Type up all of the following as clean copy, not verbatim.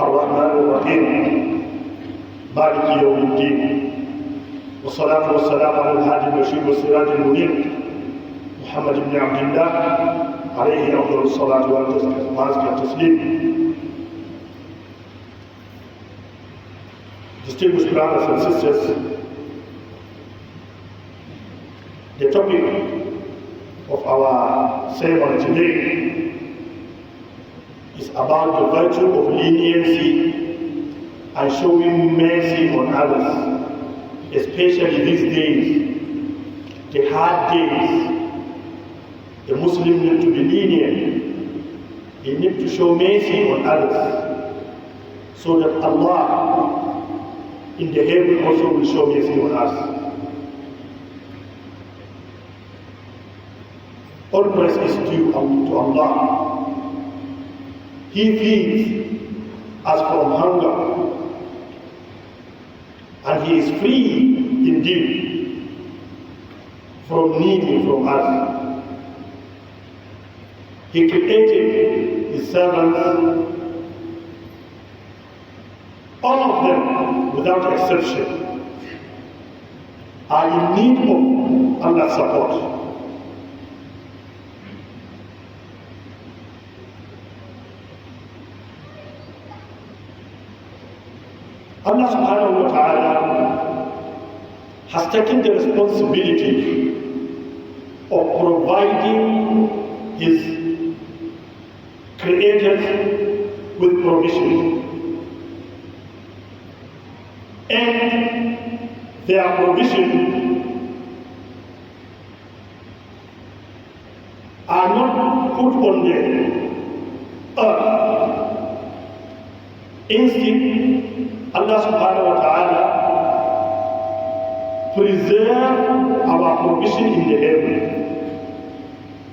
الرحمن الرحيم مالك يوم الدين والصلاة والسلام على الهادي البشير والسراج المنير محمد بن عبد الله عليه أفضل الصلاة والتسليم. Distinguished brothers and sisters, the topic of our sermon today is about the virtue of leniency and showing mercy on others, especially these days, the hard days. The Muslim need to be lenient. He needs to show mercy on others so that Allah in the heaven also will show mercy on us. All praise is due to Allah. He feeds us from hunger, and He is free indeed from needing from us. He created His servants, all of them without exception are in need of Allah's support. Allah subhanahu wa ta'ala has taken the responsibility of providing His creators with provision. And their provision are not put on the earth. Instead, Allah subhanahu wa ta'ala preserve our provision in the heaven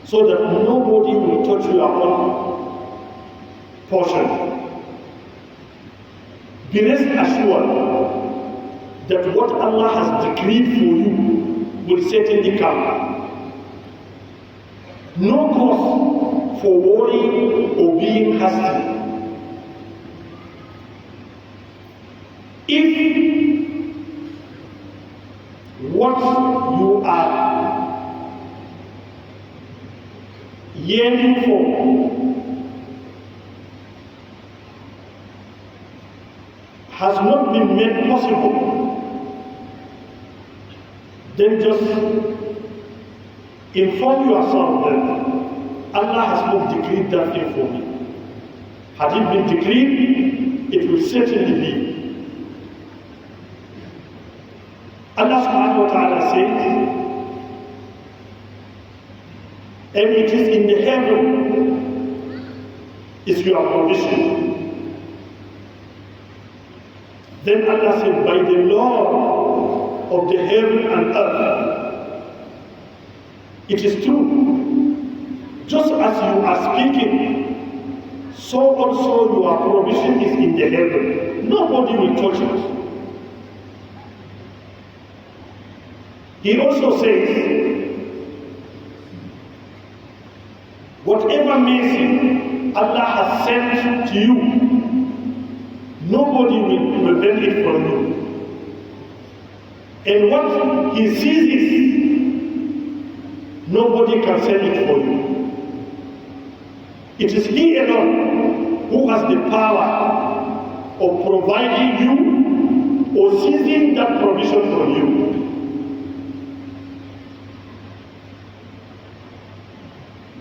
so that nobody will touch your own portion. Be rest assured that what Allah has decreed for you will certainly come. No cause for worry or being hasty. If what you are yearning for has not been made possible, then just inform yourself that Allah has not decreed that thing for me. Had it been decreed, it will certainly be. Allah subhanahu wa ta'ala says, and it is in the heaven is your provision. Then Allah said, by the Lord of the heaven and earth, it is true. Just as you are speaking, so also your provision is in the heaven. Nobody will touch it. He also says, whatever mercy Allah has sent to you, nobody will prevent it from you. And what He seizes, nobody can send it for you. It is He alone who has the power of providing you or seizing that provision from you.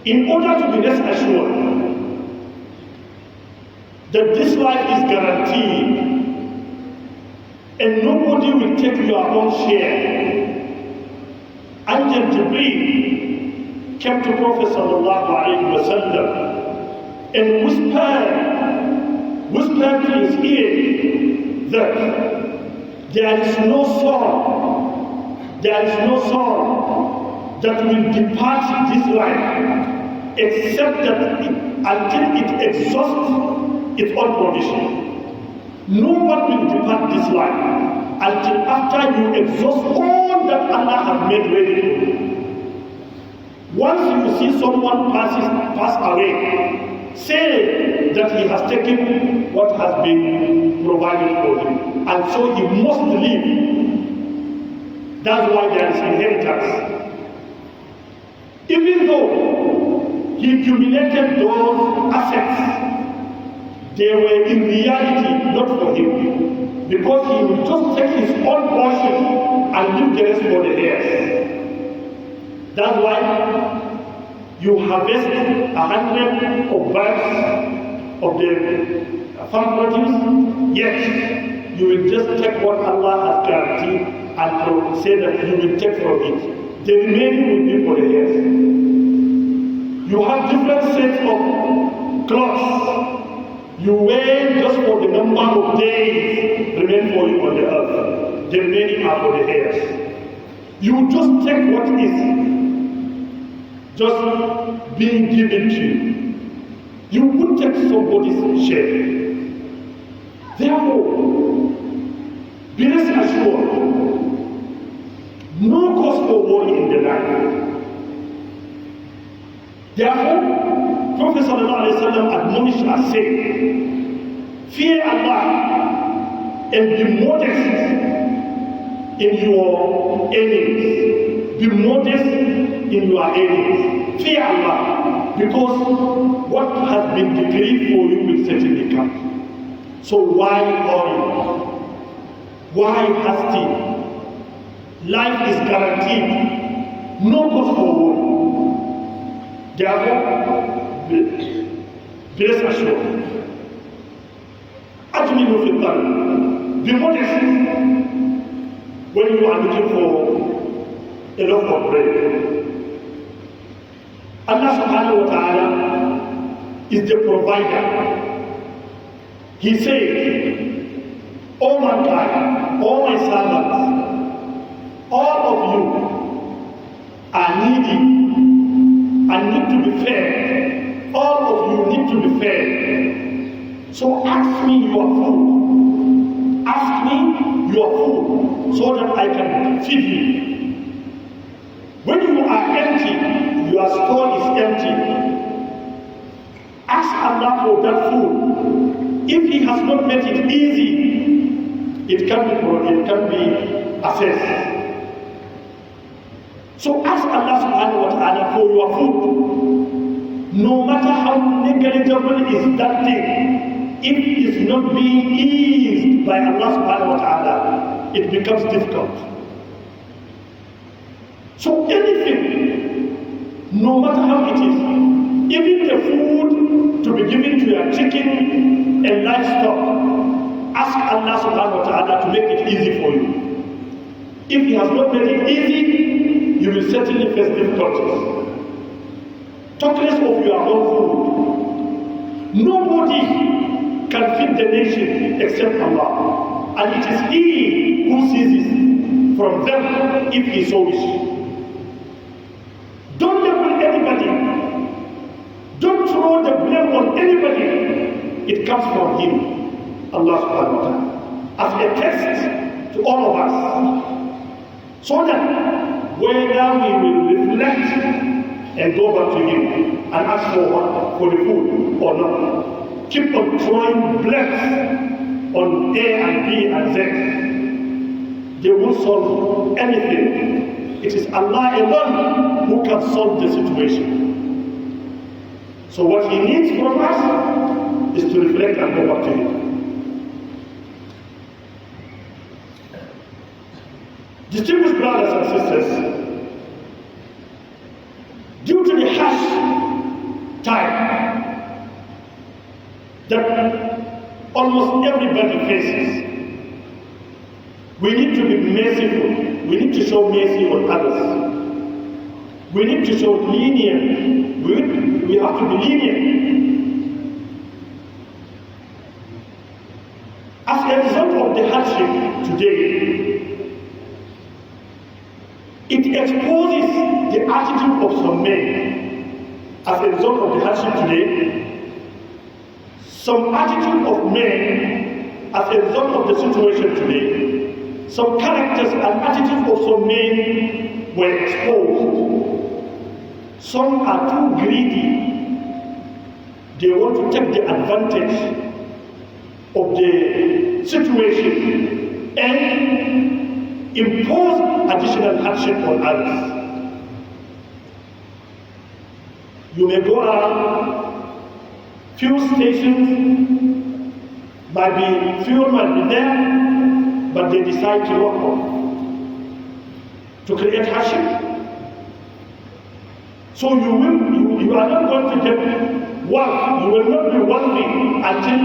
In order to be rest assured that this life is guaranteed and nobody will take your own share, Angel Jibreel came to Prophet sallallahu alaihi wasallam and whispered to his ear that there is no soul that will depart this life except that until it exhausts its own provision. No one will depart this life until after you exhaust all that Allah has made ready for you. Once you see someone pass away, say that he has taken what has been provided for him. And so he must live. That's why there is inheritance. Even though he accumulated those assets, they were in reality not for him. Because he will just take his own portion and leave the rest for the heirs. That's why you harvest 100 of bags of the farm produce, yet you will just take what Allah has guaranteed and say that you will take from it. The remaining will be for the heirs. You have different sets of clothes. You wear just for the number of days remain for you on the earth. The remaining are for the heirs. You just take what is just being given to you. You would take somebody's share. Therefore, be rest assured, no cause for worry in the life. Therefore, Prophet ﷺ admonished us saying, fear Allah and be modest in your earnings. Be modest in your earnings. Fear Allah, because what has been decreed for you will certainly come. So why worry? Why hasty? Life is guaranteed. No cause for worry. Therefore, be rest assured. Ajmilu fi talab. Be modest when you are looking for a loaf of bread. Allah subhanahu wa ta'ala is the provider. He said, O mankind, all my servants, all of you are needy and need to be fed. All of you need to be fed. So ask me your food. Ask me your food so that I can feed you. When you are empty, your store is empty. Ask Allah for that food. If He has not made it easy, it can be assessed. So ask Allah subhanahu wa ta'ala for your food. No matter how negligible is that thing, if it is not being eased by Allah subhanahu wa ta'ala, it becomes difficult. So anything, no matter how it is, even the food to be given to your chicken and livestock, ask Allah subhanahu wa ta'ala to make it easy for you. If He has not made it easy, you will certainly face difficulties. Talk less of your own food. Nobody can feed the nation except Allah. And it is He who seizes from them if He so wishes. Don't label anybody. Don't throw the blame on anybody. It comes from Him, Allah subhanahu wa ta'ala, as a test to all of us. So that whether we will reflect and go back to Him and ask for the food or not. Keep on throwing blames on A and B and Z. They won't solve anything. It is Allah alone who can solve the situation. So what He needs from us is to reflect and go back to Him. Distinguished brothers and sisters, due to the harsh time that almost everybody faces, we need to be merciful. We need to show mercy on others. We need to show lenient. We have to be lenient. As a result of the hardship today, it exposes the attitude of some men. As a result of the hardship today, some attitude of men, as a result of the situation today, some characters and attitudes of some men were exposed. Some are too greedy. They want to take the advantage of the situation and impose additional hardship on others. You may go around, fuel stations, might be fuel might be there, but they decide to lock off to create hardship. So you are not going to get wealth. You will not be wealthy until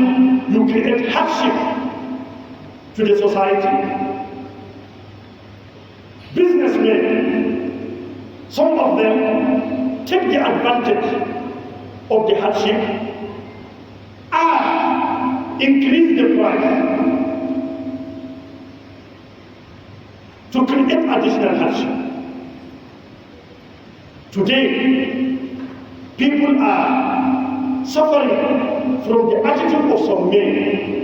you create hardship to the society. Businessmen, some of them take the advantage of the hardship and increase the price to create additional hardship. Today, people are suffering from the attitude of some men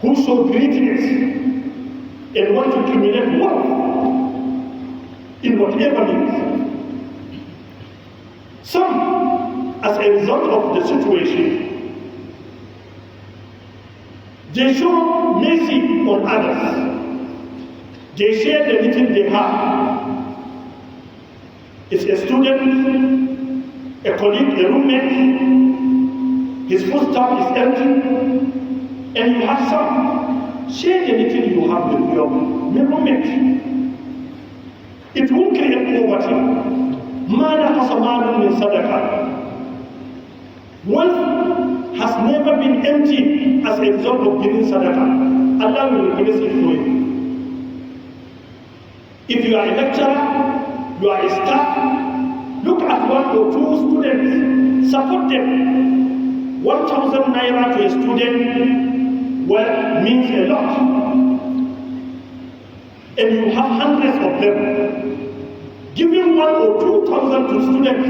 who show greediness and want to accumulate wealth in whatever means. Some, as a result of the situation, they show mercy on others. They share the little they have. It's a student, a colleague, a roommate, his food stuff is empty, and you have some. Share the little you have with your roommate. It won't create poverty. Mana hasamanu min sadaqah. Wealth has never been empty as a result of giving sadaqah. Allah will replace it for you. If you are a lecturer, you are a staff, look at one or two students, support them. 1,000 naira to a student, well, means a lot. And you have hundreds of them. Giving 1,000 or 2,000 to students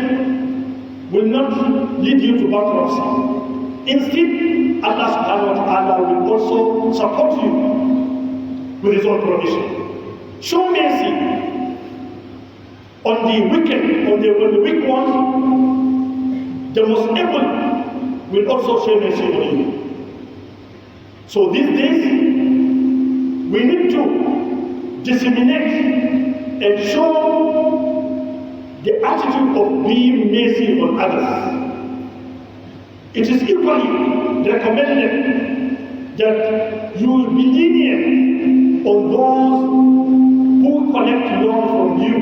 will not lead you to bankruptcy. Instead, Allah subhanahu wa ta'ala will also support you with His own provision. Show mercy on the wicked, on the weak ones. The most able will also show mercy on you. So these days, we need to disseminate and show the attitude of being mercy on others. It is equally recommended that you will be lenient on those who collect loan from you.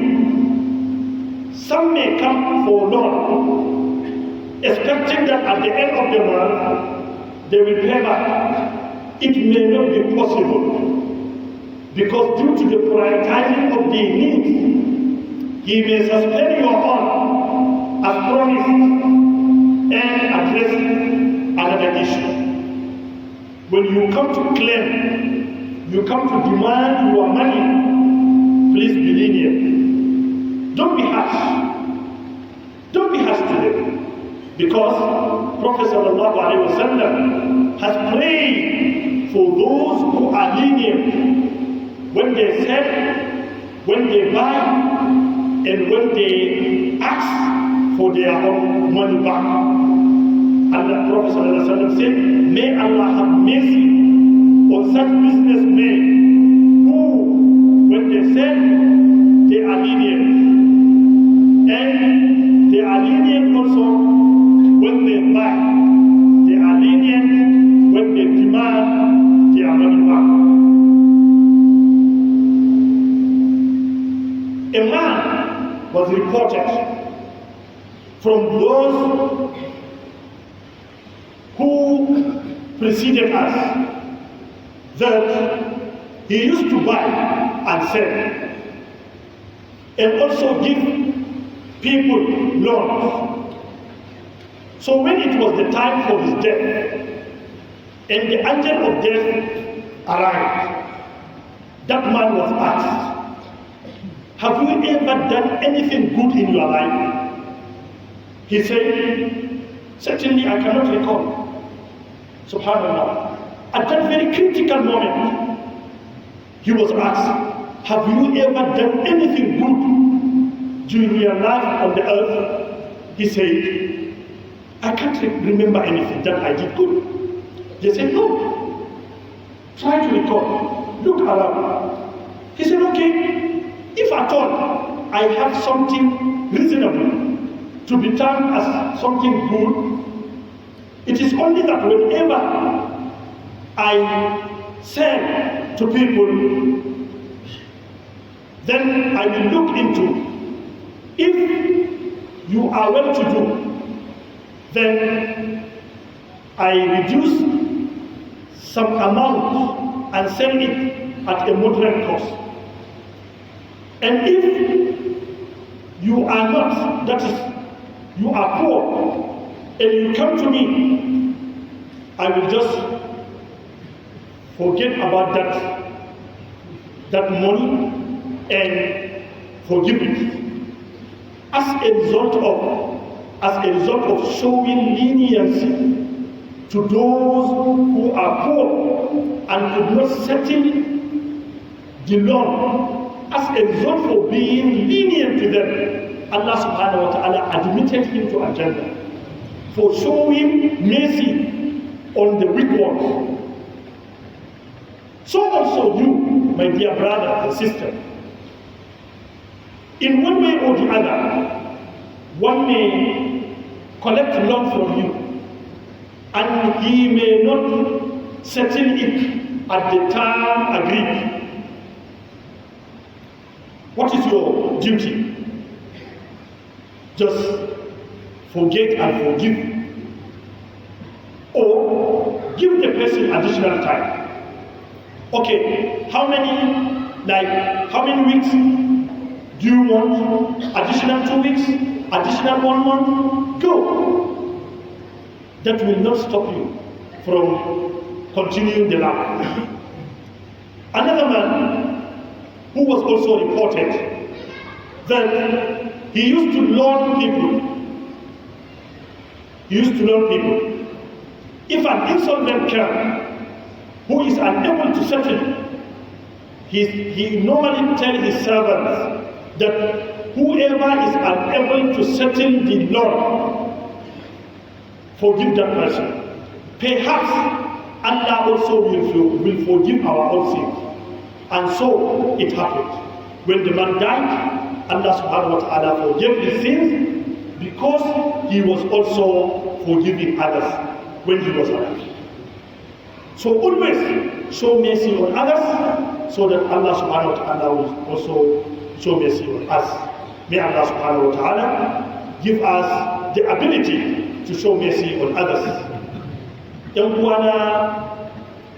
Some may come for loan, expecting that at the end of the month, they will pay back. It may not be possible, because due to the prioritizing of the needs, he may suspend your own as promised and address another issue. When you come to claim, you come to demand your money, please be lenient. Don't be harsh. Don't be harsh to them. Because Prophet ﷺ has prayed for those who are lenient when they sell, when they buy, and when they ask for their own money back. And the Prophet ﷺ said, may Allah have mercy on such businessmen who, when they sell, they are lenient. And they are lenient also when they buy. They are lenient when they demand their money back. A man was reported from those who preceded us that he used to buy and sell and also give people loans. So when it was the time for his death and the angel of death arrived, that man was asked, have you ever done anything good in your life? He said, certainly I cannot recall. Subhanallah. At that very critical moment, he was asked, have you ever done anything good during your life on the earth? He said, I can't remember anything that I did good. They said, no. Try to recall. Look around. He said, okay, if at all I have something reasonable to be termed as something good, it is only that whenever I sell to people, then I will look into if you are well to do, then I reduce some amount and sell it at a moderate cost. And if you are not, that is, you are poor, and you come to me, I will just forget about that money and forgive it. As a result of showing leniency to those who are poor and could not settle the loan, as a result of being lenient to them, Allah subhanahu wa ta'ala admitted him to Al-Jannah for showing mercy on the weak ones. So also you, my dear brother and sister, in one way or the other, one may collect loan from you, and he may not settle it at the time agreed. What is your duty? Just forget and forgive, or give the person additional time. Okay, how many weeks do you want? Additional 2 weeks? Additional 1 month? Go. That will not stop you from continuing the life. Another man who was also reported that he used to loan people. If an insolvent came who is unable to settle, he normally tells his servants that whoever is unable to settle the loan, forgive that person. Perhaps Allah also will forgive our own sins. And so it happened. When the man died, Allah subhanahu wa ta'ala forgave his sins because he was also forgiving others when he was alive. So always show mercy on others so that Allah subhanahu wa ta'ala will also show mercy on us. May Allah subhanahu wa ta'ala give us the ability to show mercy on others. Yan uwana